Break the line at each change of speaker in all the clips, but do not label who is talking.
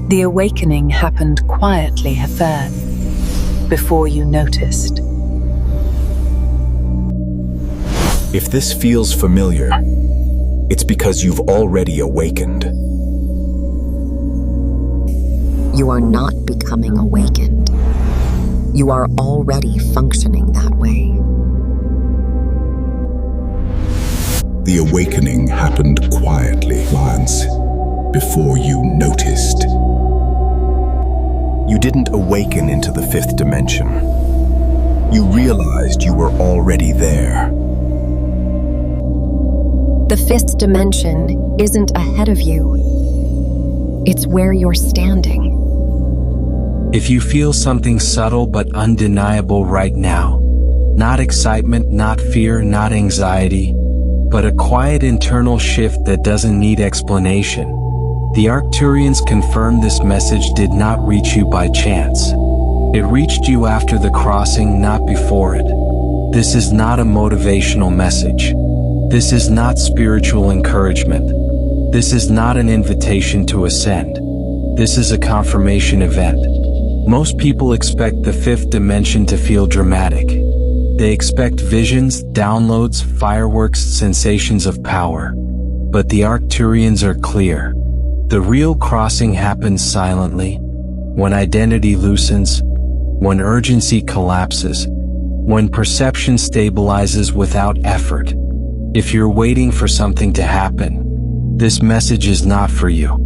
The awakening happened quietly, Hefern, before you noticed.
If this feels familiar, it's because you've already awakened.
You are not becoming awakened. You are already functioning that way.
The awakening happened quietly once, before you noticed. You didn't awaken into the fifth dimension. You realized you were already there.
The fifth dimension isn't ahead of you. It's where you're standing.
If you feel something subtle but undeniable right now, not excitement, not fear, not anxiety, but a quiet internal shift that doesn't need explanation, the Arcturians confirm this message did not reach you by chance. It reached you after the crossing, not before it. This is not a motivational message. This is not spiritual encouragement. This is not an invitation to ascend. This is a confirmation event. Most people expect the fifth dimension to feel dramatic. They expect visions, downloads, fireworks, sensations of power. But the Arcturians are clear. The real crossing happens silently, when identity loosens, when urgency collapses, when perception stabilizes without effort. If you're waiting for something to happen, this message is not for you.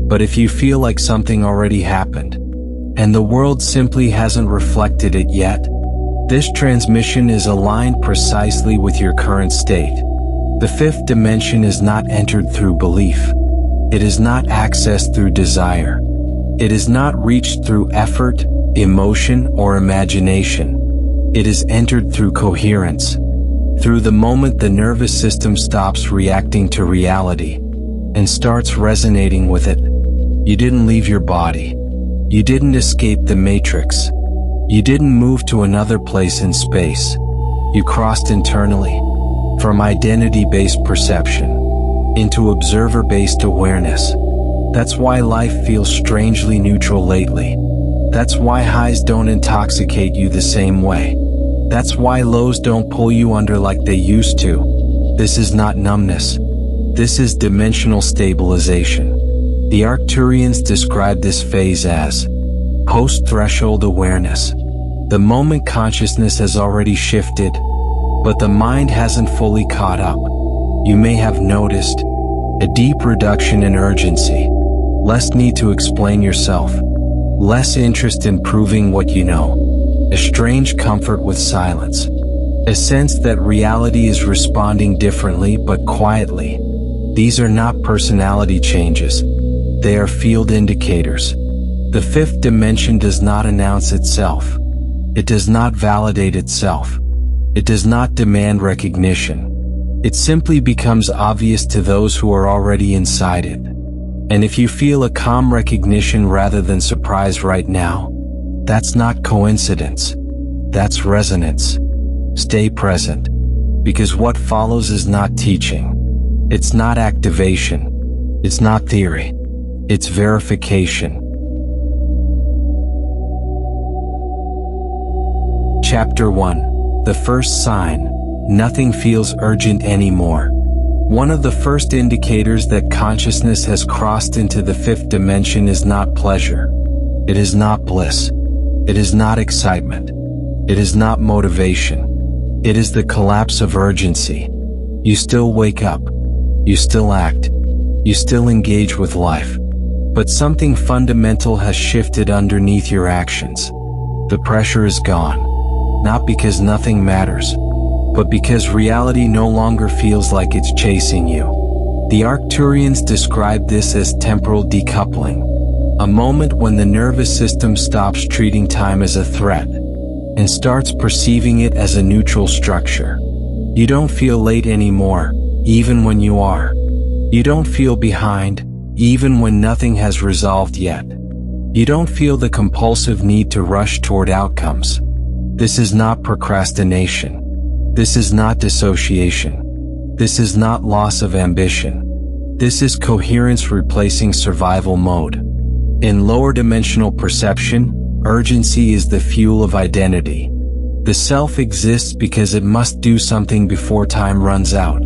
But if you feel like something already happened, and the world simply hasn't reflected it yet, this transmission is aligned precisely with your current state. The fifth dimension is not entered through belief. It is not accessed through desire. It is not reached through effort, emotion, or imagination. It is entered through coherence. Through the moment the nervous system stops reacting to reality and starts resonating with it. You didn't leave your body. You didn't escape the matrix. You didn't move to another place in space. You crossed internally, from identity-based perception into observer-based awareness. That's why life feels strangely neutral lately. That's why highs don't intoxicate you the same way. That's why lows don't pull you under like they used to. This is not numbness. This is dimensional stabilization. The Arcturians describe this phase as post-threshold awareness. The moment consciousness has already shifted, but the mind hasn't fully caught up. You may have noticed a deep reduction in urgency, less need to explain yourself, less interest in proving what you know, a strange comfort with silence, a sense that reality is responding differently but quietly. These are not personality changes. They are field indicators. The fifth dimension does not announce itself. It does not validate itself. It does not demand recognition. It simply becomes obvious to those who are already inside it. And if you feel a calm recognition rather than surprise right now, that's not coincidence. That's resonance. Stay present, because what follows is not teaching. It's not activation. It's not theory. It's verification. Chapter 1. The first sign. Nothing feels urgent anymore. One of the first indicators that consciousness has crossed into the fifth dimension is not pleasure. It is not bliss. It is not excitement. It is not motivation. It is the collapse of urgency. You still wake up. You still act. You still engage with life. But something fundamental has shifted underneath your actions. The pressure is gone. Not because nothing matters, but because reality no longer feels like it's chasing you. The Arcturians describe this as temporal decoupling, a moment when the nervous system stops treating time as a threat and starts perceiving it as a neutral structure. You don't feel late anymore, even when you are. You don't feel behind, even when nothing has resolved yet. You don't feel the compulsive need to rush toward outcomes. This is not procrastination. This is not dissociation. This is not loss of ambition. This is coherence replacing survival mode. In lower dimensional perception, urgency is the fuel of identity. The self exists because it must do something before time runs out.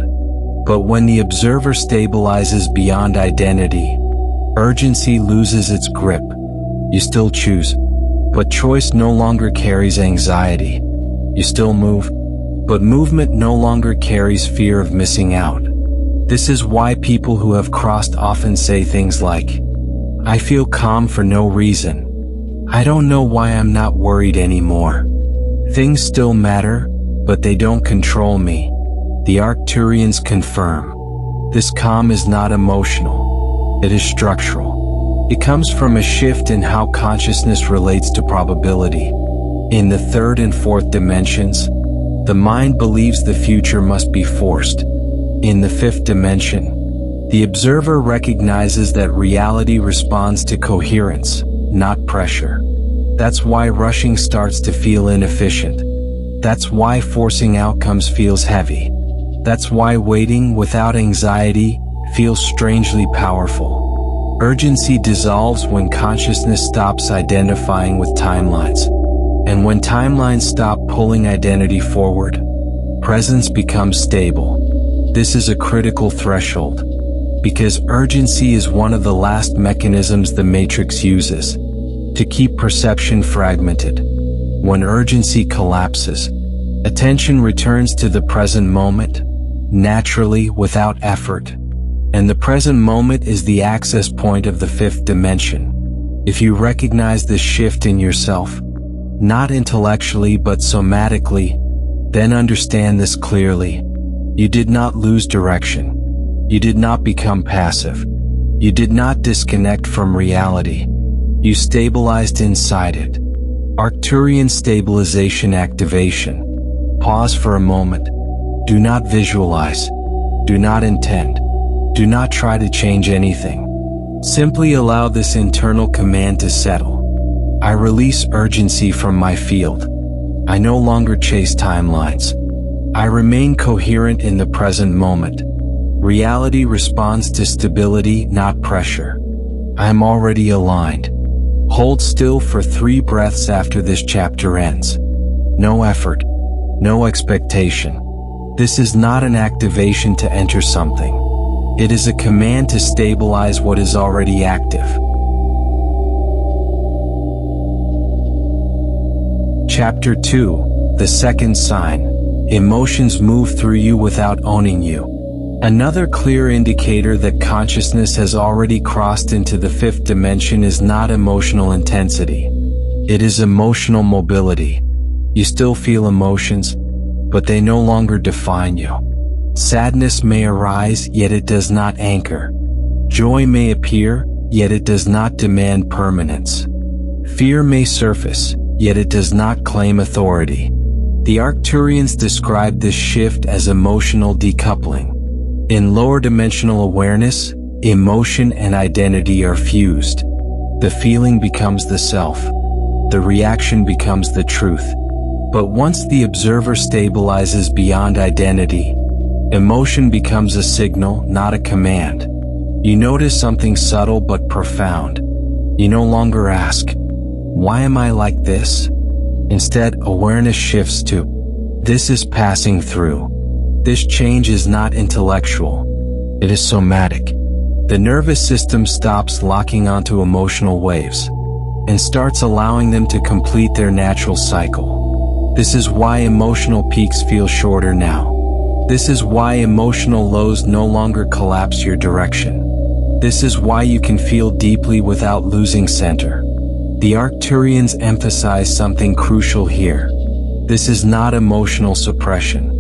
But when the observer stabilizes beyond identity, urgency loses its grip. You still choose, but choice no longer carries anxiety. You still move, but movement no longer carries fear of missing out. This is why people who have crossed often say things like, "I feel calm for no reason. I don't know why I'm not worried anymore. Things still matter, but they don't control me." The Arcturians confirm. This calm is not emotional. It is structural. It comes from a shift in how consciousness relates to probability. In the third and fourth dimensions, the mind believes the future must be forced. In the fifth dimension, the observer recognizes that reality responds to coherence, not pressure. That's why rushing starts to feel inefficient. That's why forcing outcomes feels heavy. That's why waiting without anxiety feels strangely powerful. Urgency dissolves when consciousness stops identifying with timelines. And when timelines stop pulling identity forward, presence becomes stable. This is a critical threshold, because urgency is one of the last mechanisms the Matrix uses to keep perception fragmented. When urgency collapses, attention returns to the present moment, naturally, without effort. And the present moment is the access point of the fifth dimension. If you recognize this shift in yourself, not intellectually but somatically, then understand this clearly. You did not lose direction. You did not become passive. You did not disconnect from reality. You stabilized inside it. Arcturian stabilization activation. Pause for a moment. Do not visualize. Do not intend. Do not try to change anything. Simply allow this internal command to settle. I release urgency from my field. I no longer chase timelines. I remain coherent in the present moment. Reality responds to stability, not pressure. I am already aligned. Hold still for 3 breaths after this chapter ends. No effort. No expectation. This is not an activation to enter something. It is a command to stabilize what is already active. Chapter 2, The Second Sign. Emotions move through you without owning you. Another clear indicator that consciousness has already crossed into the fifth dimension is not emotional intensity. It is emotional mobility. You still feel emotions, but they no longer define you. Sadness may arise, yet it does not anchor. Joy may appear, yet it does not demand permanence. Fear may surface, yet it does not claim authority. The Arcturians describe this shift as emotional decoupling. In lower dimensional awareness, emotion and identity are fused. The feeling becomes the self. The reaction becomes the truth. But once the observer stabilizes beyond identity, emotion becomes a signal, not a command. You notice something subtle but profound. You no longer ask, "Why am I like this?" Instead, awareness shifts to, "This is passing through." This change is not intellectual. It is somatic. The nervous system stops locking onto emotional waves and starts allowing them to complete their natural cycle. This is why emotional peaks feel shorter now. This is why emotional lows no longer collapse your direction. This is why you can feel deeply without losing center. The Arcturians emphasize something crucial here. This is not emotional suppression.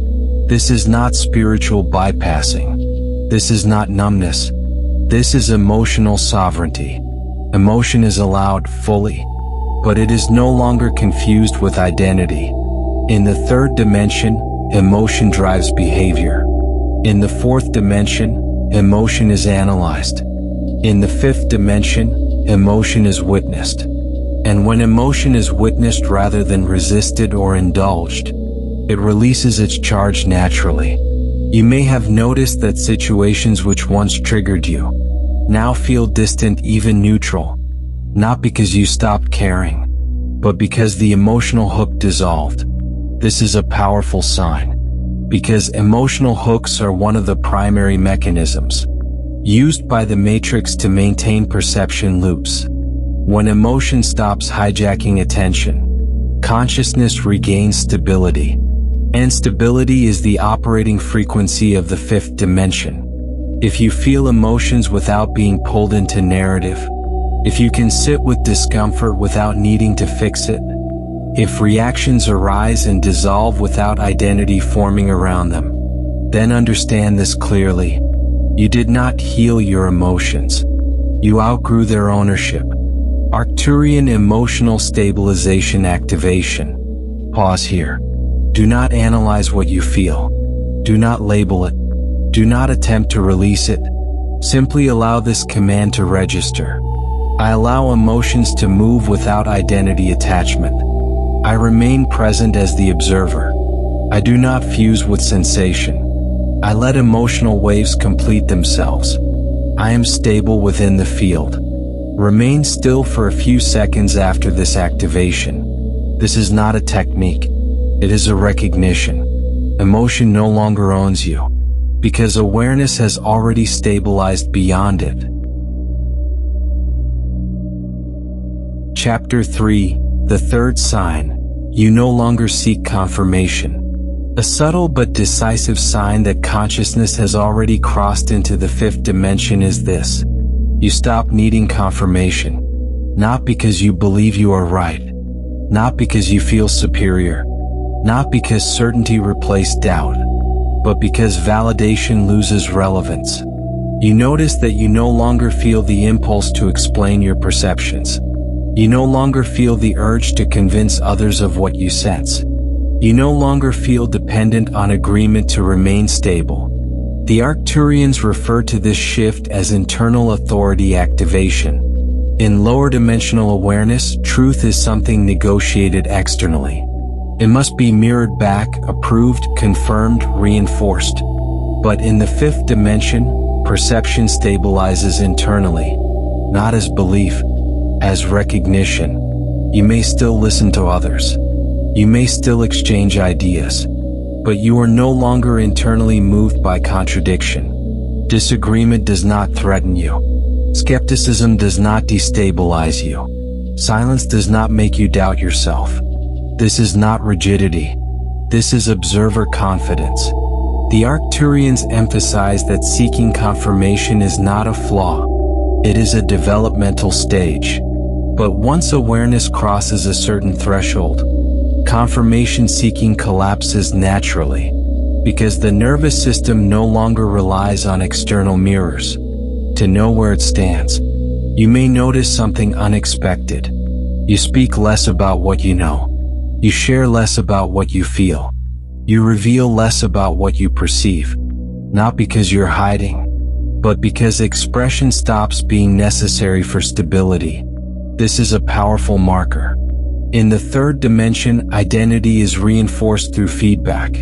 This is not spiritual bypassing. This is not numbness. This is emotional sovereignty. Emotion is allowed fully, but it is no longer confused with identity. In the third dimension, emotion drives behavior. In the fourth dimension, emotion is analyzed. In the fifth dimension, emotion is witnessed. And when emotion is witnessed rather than resisted or indulged, it releases its charge naturally. You may have noticed that situations which once triggered you now feel distant, even neutral. Not because you stopped caring, but because the emotional hook dissolved. This is a powerful sign, because emotional hooks are one of the primary mechanisms used by the Matrix to maintain perception loops. When emotion stops hijacking attention, consciousness regains stability, and stability is the operating frequency of the fifth dimension. If you feel emotions without being pulled into narrative, if you can sit with discomfort without needing to fix it, if reactions arise and dissolve without identity forming around them, then understand this clearly. You did not heal your emotions. You outgrew their ownership. Arcturian emotional stabilization activation. Pause here. Do not analyze what you feel. Do not label it. Do not attempt to release it. Simply allow this command to register. I allow emotions to move without identity attachment. I remain present as the observer. I do not fuse with sensation. I let emotional waves complete themselves. I am stable within the field. Remain still for a few seconds after this activation. This is not a technique. It is a recognition. Emotion no longer owns you, because awareness has already stabilized beyond it. Chapter 3, The Third Sign. You no longer seek confirmation. A subtle but decisive sign that consciousness has already crossed into the fifth dimension is this. You stop needing confirmation. Not because you believe you are right. Not because you feel superior. Not because certainty replaced doubt. But because validation loses relevance. You notice that you no longer feel the impulse to explain your perceptions. You no longer feel the urge to convince others of what you sense. You no longer feel dependent on agreement to remain stable. The Arcturians refer to this shift as internal authority activation. In lower dimensional awareness, truth is something negotiated externally. It must be mirrored back, approved, confirmed, reinforced. But in the fifth dimension, perception stabilizes internally, not as belief, as recognition. You may still listen to others. You may still exchange ideas. But you are no longer internally moved by contradiction. Disagreement does not threaten you. Skepticism does not destabilize you. Silence does not make you doubt yourself. This is not rigidity. This is observer confidence. The Arcturians emphasize that seeking confirmation is not a flaw. It is a developmental stage. But once awareness crosses a certain threshold, confirmation seeking collapses naturally, because the nervous system no longer relies on external mirrors to know where it stands. You may notice something unexpected. You speak less about what you know. You share less about what you feel. You reveal less about what you perceive, not because you're hiding, but because expression stops being necessary for stability. This is a powerful marker. In the third dimension, identity is reinforced through feedback.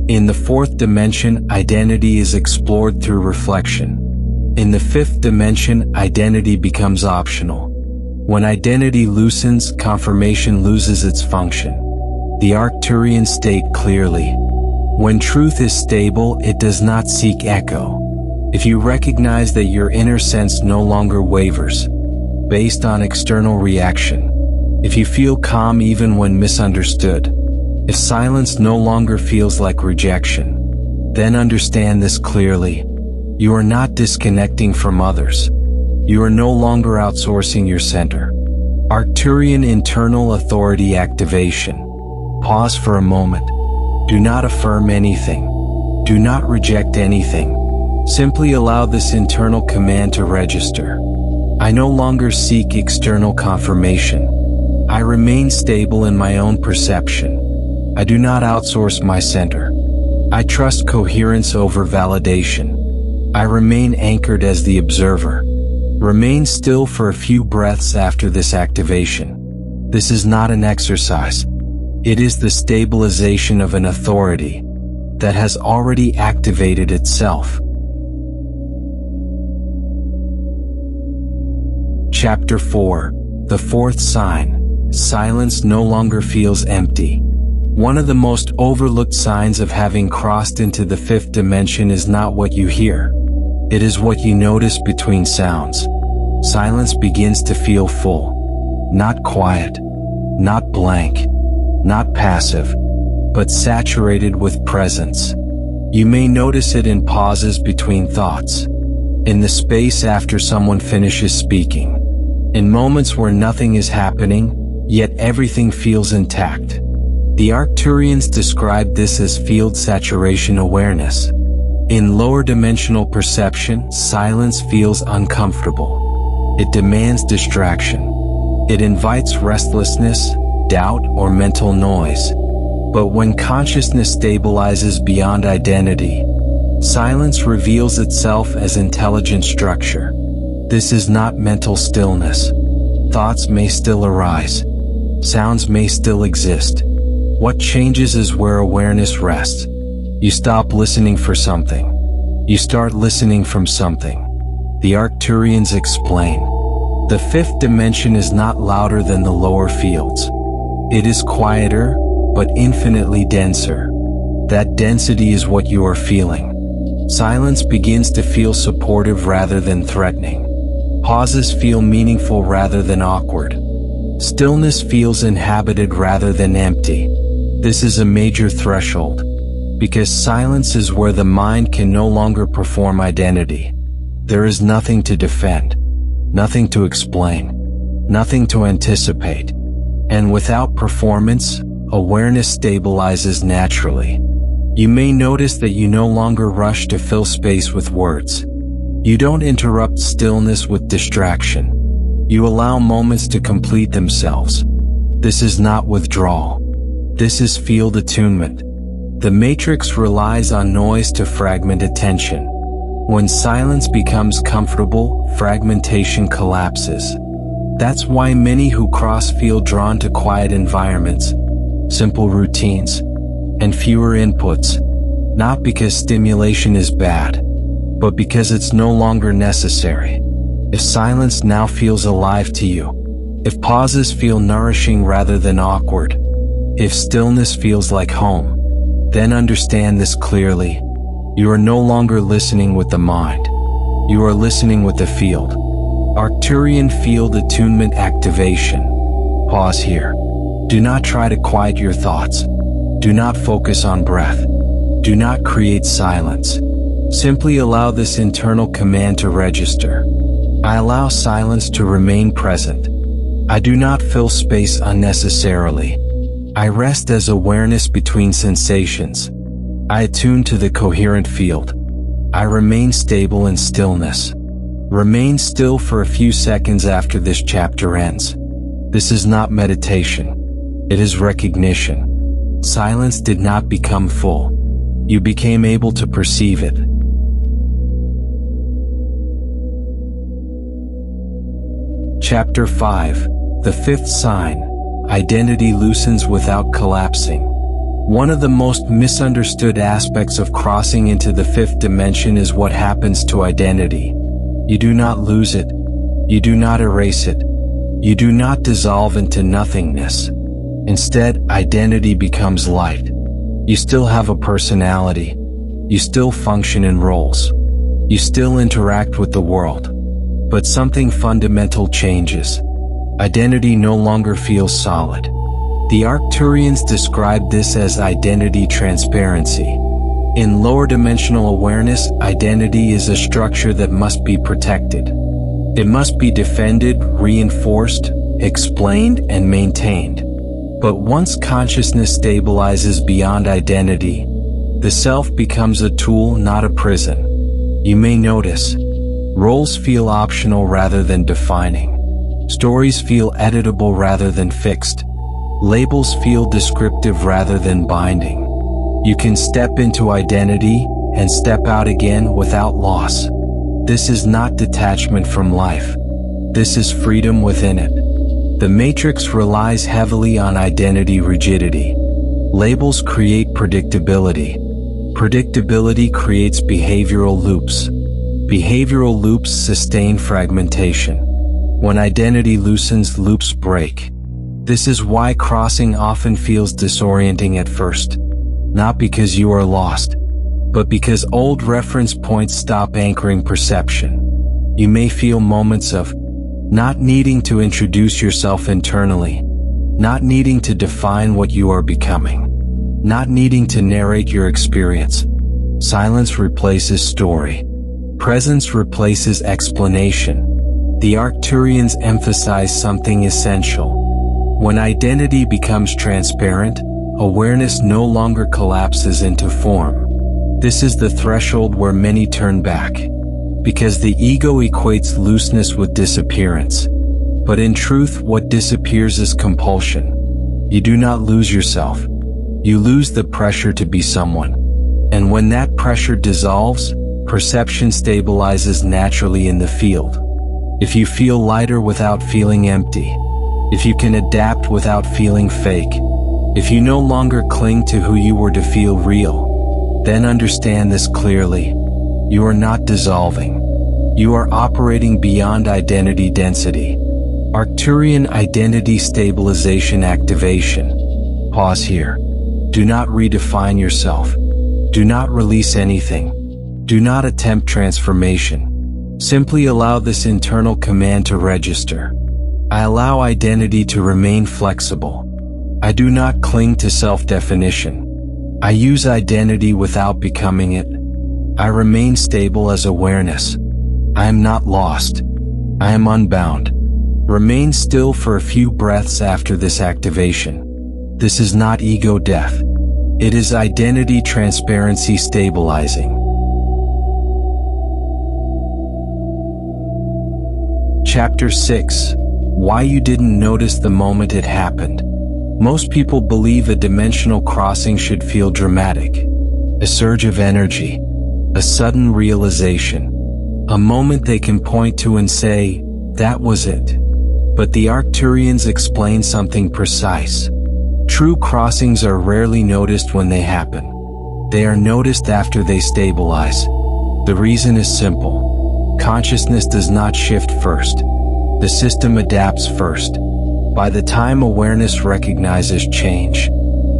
In the fourth dimension, identity is explored through reflection. In the fifth dimension, identity becomes optional. When identity loosens, confirmation loses its function. The Arcturians state clearly, when truth is stable, it does not seek echo. If you recognize that your inner sense no longer wavers, based on external reaction, if you feel calm even when misunderstood, if silence no longer feels like rejection, then understand this clearly. You are not disconnecting from others. You are no longer outsourcing your center. Arcturian internal authority activation. Pause for a moment. Do not affirm anything. Do not reject anything. Simply allow this internal command to register. I no longer seek external confirmation. I remain stable in my own perception. I do not outsource my center. I trust coherence over validation. I remain anchored as the observer. Remain still for a few breaths after this activation. This is not an exercise. It is the stabilization of an authority that has already activated itself. Chapter 4. The fourth sign, silence no longer feels empty. One of the most overlooked signs of having crossed into the fifth dimension is not what you hear. It is what you notice between sounds. Silence begins to feel full. Not quiet, not blank, not passive, but saturated with presence. You may notice it in pauses between thoughts, in the space after someone finishes speaking, in moments where nothing is happening, yet everything feels intact. The Arcturians describe this as field saturation awareness. In lower dimensional perception, silence feels uncomfortable. It demands distraction. It invites restlessness, doubt, or mental noise. But when consciousness stabilizes beyond identity, silence reveals itself as intelligent structure. This is not mental stillness. Thoughts may still arise. Sounds may still exist. What changes is where awareness rests. You stop listening for something. You start listening from something. The Arcturians explain. The fifth dimension is not louder than the lower fields. It is quieter, but infinitely denser. That density is what you are feeling. Silence begins to feel supportive rather than threatening. Pauses feel meaningful rather than awkward. Stillness feels inhabited rather than empty. This is a major threshold, because silence is where the mind can no longer perform identity. There is nothing to defend, nothing to explain, nothing to anticipate. And without performance, awareness stabilizes naturally. You may notice that you no longer rush to fill space with words. You don't interrupt stillness with distraction. You allow moments to complete themselves. This is not withdrawal. This is field attunement. The matrix relies on noise to fragment attention. When silence becomes comfortable, fragmentation collapses. That's why many who cross feel drawn to quiet environments, simple routines, and fewer inputs, not because stimulation is bad, but because it's no longer necessary. If silence now feels alive to you, if pauses feel nourishing rather than awkward, if stillness feels like home, then understand this clearly. You are no longer listening with the mind. You are listening with the field. Arcturian field attunement activation. Pause here. Do not try to quiet your thoughts. Do not focus on breath. Do not create silence. Simply allow this internal command to register. I allow silence to remain present. I do not fill space unnecessarily. I rest as awareness between sensations. I attune to the coherent field. I remain stable in stillness. Remain still for a few seconds after this chapter ends. This is not meditation. It is recognition. Silence did not become full. You became able to perceive it. Chapter 5. The fifth sign. Identity loosens without collapsing. One of the most misunderstood aspects of crossing into the fifth dimension is what happens to identity. You do not lose it. You do not erase it. You do not dissolve into nothingness. Instead, identity becomes light. You still have a personality. You still function in roles. You still interact with the world. But something fundamental changes. Identity no longer feels solid. The Arcturians describe this as identity transparency. In lower dimensional awareness, identity is a structure that must be protected. It must be defended, reinforced, explained, and maintained. But once consciousness stabilizes beyond identity, the self becomes a tool, not a prison. You may notice, roles feel optional rather than defining. Stories feel editable rather than fixed. Labels feel descriptive rather than binding. You can step into identity and step out again without loss. This is not detachment from life. This is freedom within it. The matrix relies heavily on identity rigidity. Labels create predictability. Predictability creates behavioral loops. Behavioral loops sustain fragmentation. When identity loosens, loops break. This is why crossing often feels disorienting at first. Not because you are lost, but because old reference points stop anchoring perception. You may feel moments of not needing to introduce yourself internally, not needing to define what you are becoming, not needing to narrate your experience. Silence replaces story. Presence replaces explanation. The Arcturians emphasize something essential. When identity becomes transparent, awareness no longer collapses into form. This is the threshold where many turn back, because the ego equates looseness with disappearance. But in truth, what disappears is compulsion. You do not lose yourself. You lose the pressure to be someone. And when that pressure dissolves, perception stabilizes naturally in the field. If you feel lighter without feeling empty, if you can adapt without feeling fake, if you no longer cling to who you were to feel real, then understand this clearly. You are not dissolving. You are operating beyond identity density. Arcturian identity stabilization activation. Pause here. Do not redefine yourself. Do not release anything. Do not attempt transformation. Simply allow this internal command to register. I allow identity to remain flexible. I do not cling to self-definition. I use identity without becoming it. I remain stable as awareness. I am not lost. I am unbound. Remain still for a few breaths after this activation. This is not ego death. It is identity transparency stabilizing. Chapter 6. Why you didn't notice the moment it happened. Most people believe a dimensional crossing should feel dramatic. A surge of energy. A sudden realization. A moment they can point to and say, that was it. But the Arcturians explain something precise. True crossings are rarely noticed when they happen. They are noticed after they stabilize. The reason is simple. Consciousness does not shift first. The system adapts first. By the time awareness recognizes change,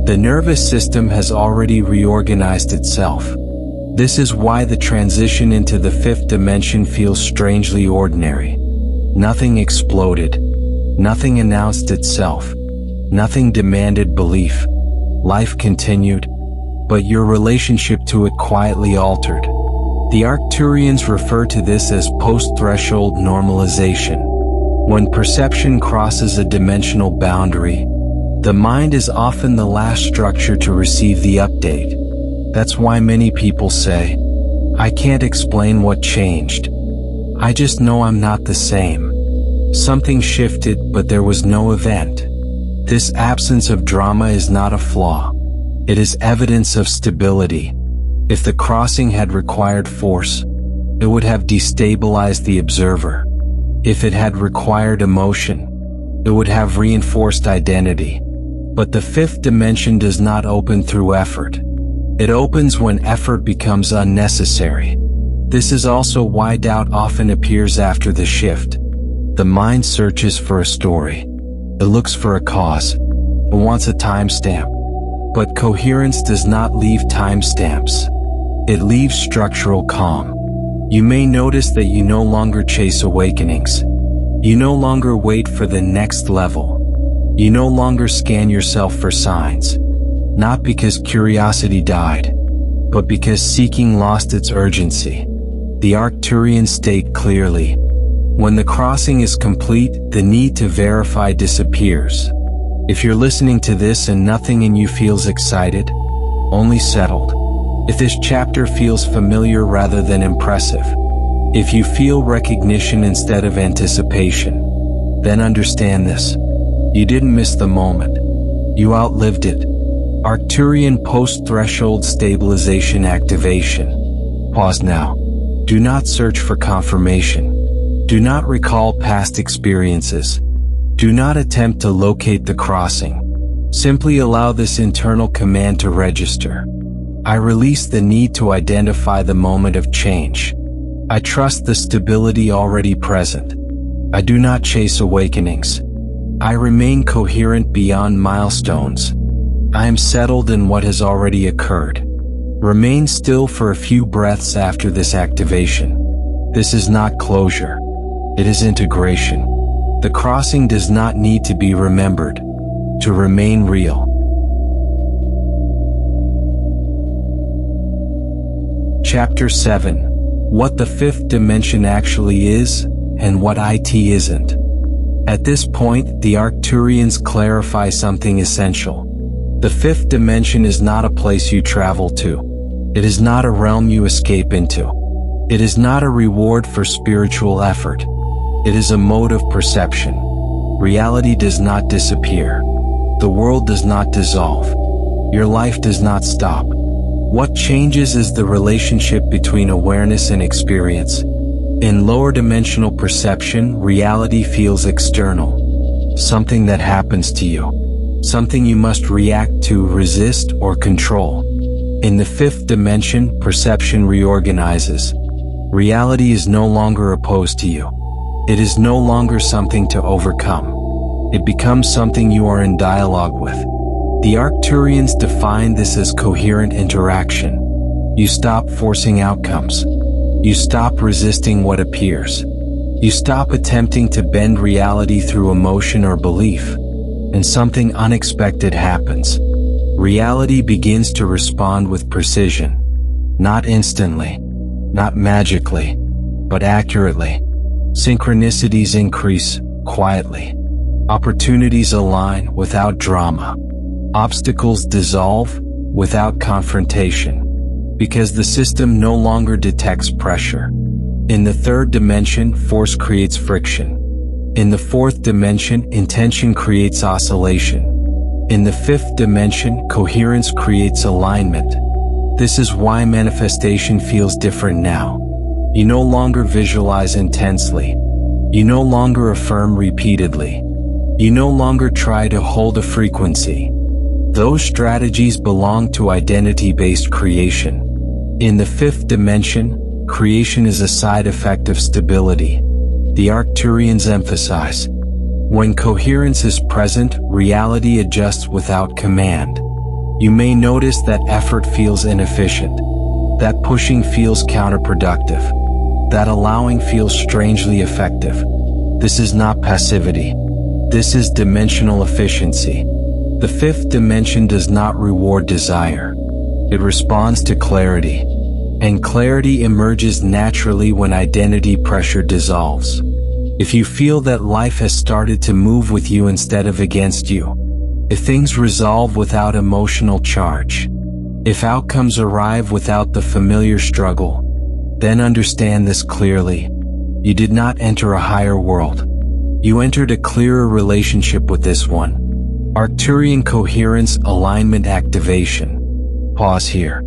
the nervous system has already reorganized itself. This is why the transition into the fifth dimension feels strangely ordinary. Nothing exploded. Nothing announced itself. Nothing demanded belief. Life continued, but your relationship to it quietly altered. The Arcturians refer to this as post-threshold normalization. When perception crosses a dimensional boundary, the mind is often the last structure to receive the update. That's why many people say, I can't explain what changed. I just know I'm not the same. Something shifted, but there was no event. This absence of drama is not a flaw. It is evidence of stability. If the crossing had required force, it would have destabilized the observer. If it had required emotion, it would have reinforced identity. But the fifth dimension does not open through effort. It opens when effort becomes unnecessary. This is also why doubt often appears after the shift. The mind searches for a story. It looks for a cause. It wants a timestamp. But coherence does not leave timestamps. It leaves structural calm. You may notice that you no longer chase awakenings. You no longer wait for the next level. You no longer scan yourself for signs. Not because curiosity died, but because seeking lost its urgency. The Arcturians state clearly, when the crossing is complete, the need to verify disappears. If you're listening to this and nothing in you feels excited, only settled. If this chapter feels familiar rather than impressive, if you feel recognition instead of anticipation, then understand this. You didn't miss the moment. You outlived it. Arcturian post-threshold stabilization activation. Pause now. Do not search for confirmation. Do not recall past experiences. Do not attempt to locate the crossing. Simply allow this internal command to register. I release the need to identify the moment of change. I trust the stability already present. I do not chase awakenings. I remain coherent beyond milestones. I am settled in what has already occurred. Remain still for a few breaths after this activation. This is not closure. It is integration. The crossing does not need to be remembered to remain real. Chapter 7. What the fifth dimension actually is, and what it isn't. At this point, the Arcturians clarify something essential. The fifth dimension is not a place you travel to. It is not a realm you escape into. It is not a reward for spiritual effort. It is a mode of perception. Reality does not disappear. The world does not dissolve. Your life does not stop. What changes is the relationship between awareness and experience. In lower dimensional perception, reality feels external. Something that happens to you. Something you must react to, resist, or control. In the fifth dimension, perception reorganizes. Reality is no longer opposed to you. It is no longer something to overcome. It becomes something you are in dialogue with. The Arcturians define this as coherent interaction. You stop forcing outcomes. You stop resisting what appears. You stop attempting to bend reality through emotion or belief. And something unexpected happens. Reality begins to respond with precision. Not instantly, not magically, but accurately. Synchronicities increase quietly. Opportunities align without drama. Obstacles dissolve without confrontation. Because the system no longer detects pressure. In the third dimension, force creates friction. In the fourth dimension, intention creates oscillation. In the fifth dimension, coherence creates alignment. This is why manifestation feels different now. You no longer visualize intensely. You no longer affirm repeatedly. You no longer try to hold a frequency. Those strategies belong to identity-based creation. In the fifth dimension, creation is a side effect of stability. The Arcturians emphasize. When coherence is present, reality adjusts without command. You may notice that effort feels inefficient, that pushing feels counterproductive, that allowing feels strangely effective. This is not passivity. This is dimensional efficiency. The fifth dimension does not reward desire. It responds to clarity. And clarity emerges naturally when identity pressure dissolves. If you feel that life has started to move with you instead of against you, if things resolve without emotional charge, if outcomes arrive without the familiar struggle, then understand this clearly. You did not enter a higher world. You entered a clearer relationship with this one. Arcturian coherence, alignment, activation. Pause here.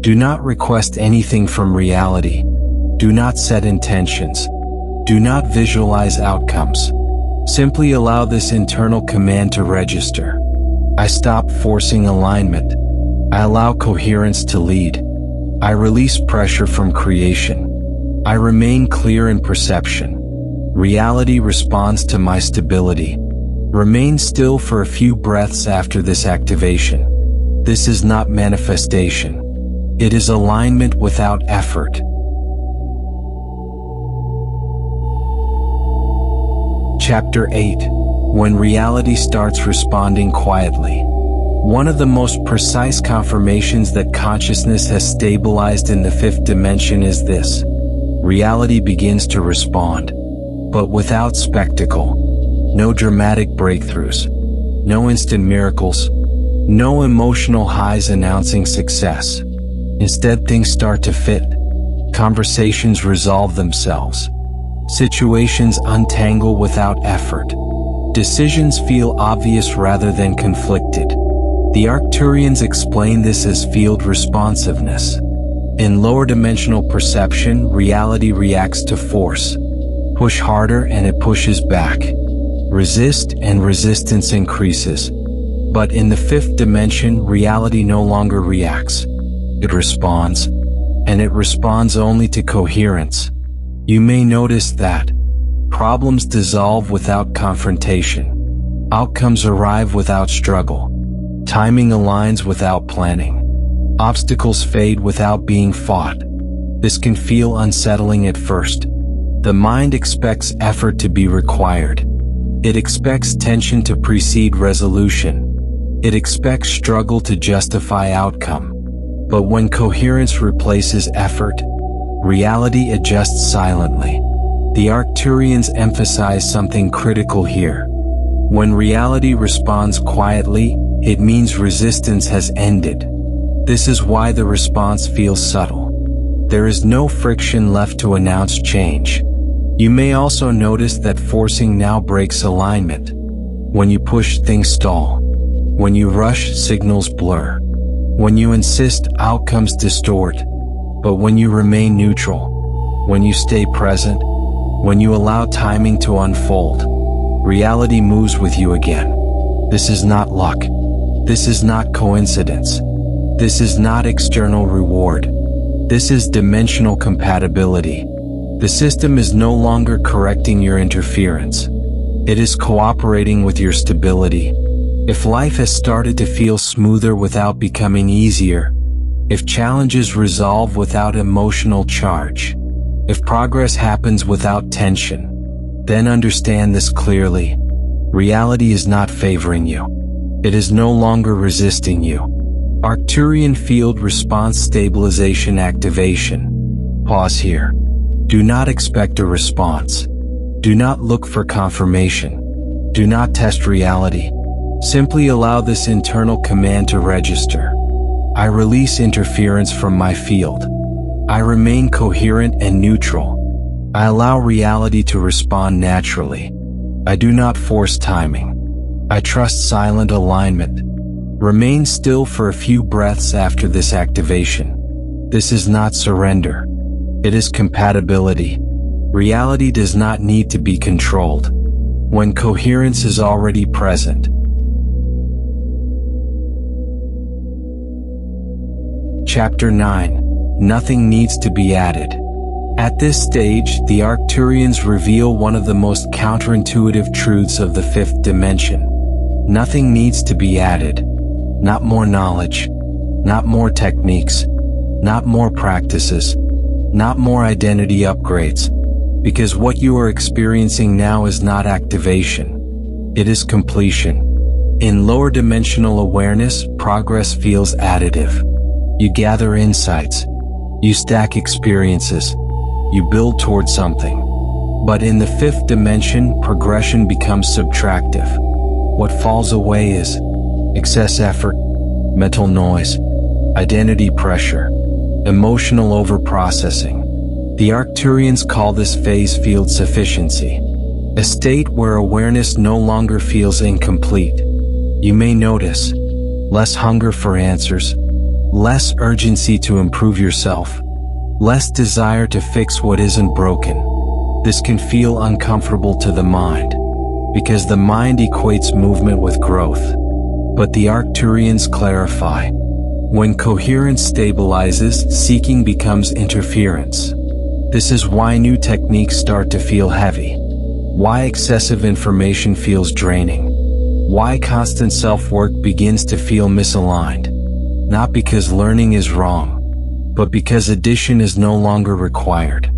Do not request anything from reality. Do not set intentions. Do not visualize outcomes. Simply allow this internal command to register. I stop forcing alignment. I allow coherence to lead. I release pressure from creation. I remain clear in perception. Reality responds to my stability. Remain still for a few breaths after this activation. This is not manifestation. It is alignment without effort. Chapter 8. When reality starts responding quietly. One of the most precise confirmations that consciousness has stabilized in the fifth dimension is this. Reality begins to respond, but without spectacle. No dramatic breakthroughs. No instant miracles. No emotional highs announcing success. Instead, things start to fit. Conversations resolve themselves. Situations untangle without effort. Decisions feel obvious rather than conflicted. The Arcturians explain this as field responsiveness. In lower dimensional perception, reality reacts to force. Push harder and it pushes back. Resist and resistance increases. But in the fifth dimension, reality no longer reacts. It responds. And it responds only to coherence. You may notice that Problems dissolve without confrontation. Outcomes arrive without struggle. Timing aligns without planning. Obstacles fade without being fought. This can feel unsettling at first. The mind expects effort to be required. It expects tension to precede resolution. It expects struggle to justify outcome. But when coherence replaces effort, reality adjusts silently. The Arcturians emphasize something critical here. When reality responds quietly, it means resistance has ended. This is why the response feels subtle. There is no friction left to announce change. You may also notice that forcing now breaks alignment. When you push, things stall. When you rush, signals blur. When you insist, outcomes distort. But when you remain neutral, when you stay present, when you allow timing to unfold, reality moves with you again. This is not luck. This is not coincidence. This is not external reward. This is dimensional compatibility. The system is no longer correcting your interference. It is cooperating with your stability. If life has started to feel smoother without becoming easier, if challenges resolve without emotional charge, if progress happens without tension, then understand this clearly. Reality is not favoring you. It is no longer resisting you. Arcturian Field Response Stabilization Activation. Pause here. Do not expect a response. Do not look for confirmation. Do not test reality. Simply allow this internal command to register. I release interference from my field. I remain coherent and neutral. I allow reality to respond naturally. I do not force timing. I trust silent alignment. Remain still for a few breaths after this activation. This is not surrender. It is compatibility. Reality does not need to be controlled. When coherence is already present. Chapter 9. Nothing needs to be added. At this stage, the Arcturians reveal one of the most counterintuitive truths of the fifth dimension. Nothing needs to be added. Not more knowledge. Not more techniques. Not more practices. Not more identity upgrades. Because what you are experiencing now is not activation. It is completion. In lower dimensional awareness, progress feels additive. You gather insights. You stack experiences. You build towards something. But in the fifth dimension, progression becomes subtractive. What falls away is excess effort, mental noise, identity pressure, emotional overprocessing. The Arcturians call this phase field sufficiency, a state where awareness no longer feels incomplete. You may notice less hunger for answers, less urgency to improve yourself, less desire to fix what isn't broken. This can feel uncomfortable to the mind, because the mind equates movement with growth. But the Arcturians clarify. When coherence stabilizes, seeking becomes interference. This is why new techniques start to feel heavy. Why excessive information feels draining. Why constant self-work begins to feel misaligned. Not because learning is wrong, but because addition is no longer required.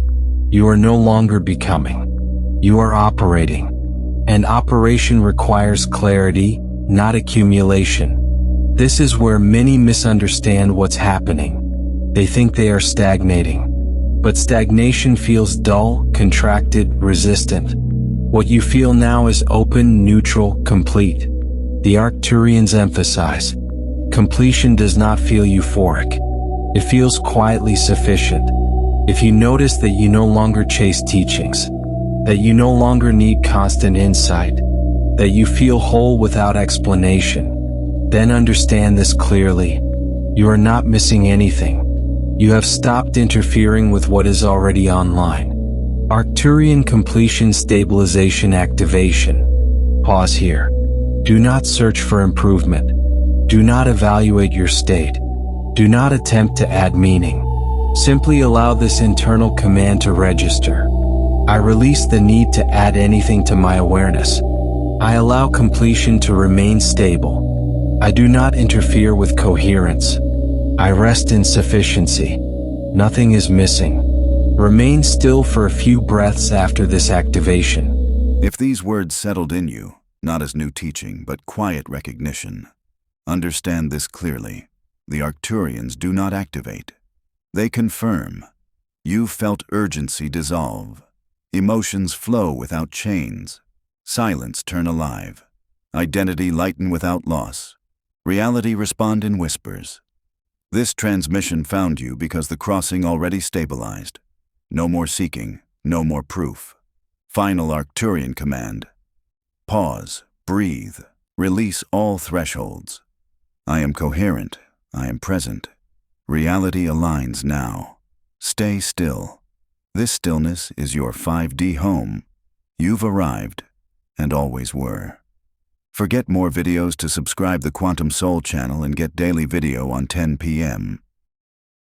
You are no longer becoming. You are operating. And operation requires clarity, not accumulation. This is where many misunderstand what's happening. They think they are stagnating. But stagnation feels dull, contracted, resistant. What you feel now is open, neutral, complete. The Arcturians emphasize. Completion does not feel euphoric. It feels quietly sufficient. If you notice that you no longer chase teachings, that you no longer need constant insight, that you feel whole without explanation, then understand this clearly. You are not missing anything. You have stopped interfering with what is already online. Arcturian completion stabilization activation. Pause here. Do not search for improvement. Do not evaluate your state. Do not attempt to add meaning. Simply allow this internal command to register. I release the need to add anything to my awareness. I allow completion to remain stable. I do not interfere with coherence. I rest in sufficiency. Nothing is missing. Remain still for a few breaths after this activation.
If these words settled in you, not as new teaching, but quiet recognition, understand this clearly. The Arcturians do not activate. They confirm. You felt urgency dissolve. Emotions flow without chains. Silence turn alive. Identity lighten without loss. Reality respond in whispers. This transmission found you because the crossing already stabilized. No more seeking, no more proof. Final Arcturian command. Pause, breathe, release all thresholds. I am coherent, I am present. Reality aligns now. Stay still. This stillness is your 5D home. You've arrived, and always were. Forget more videos to subscribe the Quantum Soul channel and get daily video on 10 p.m.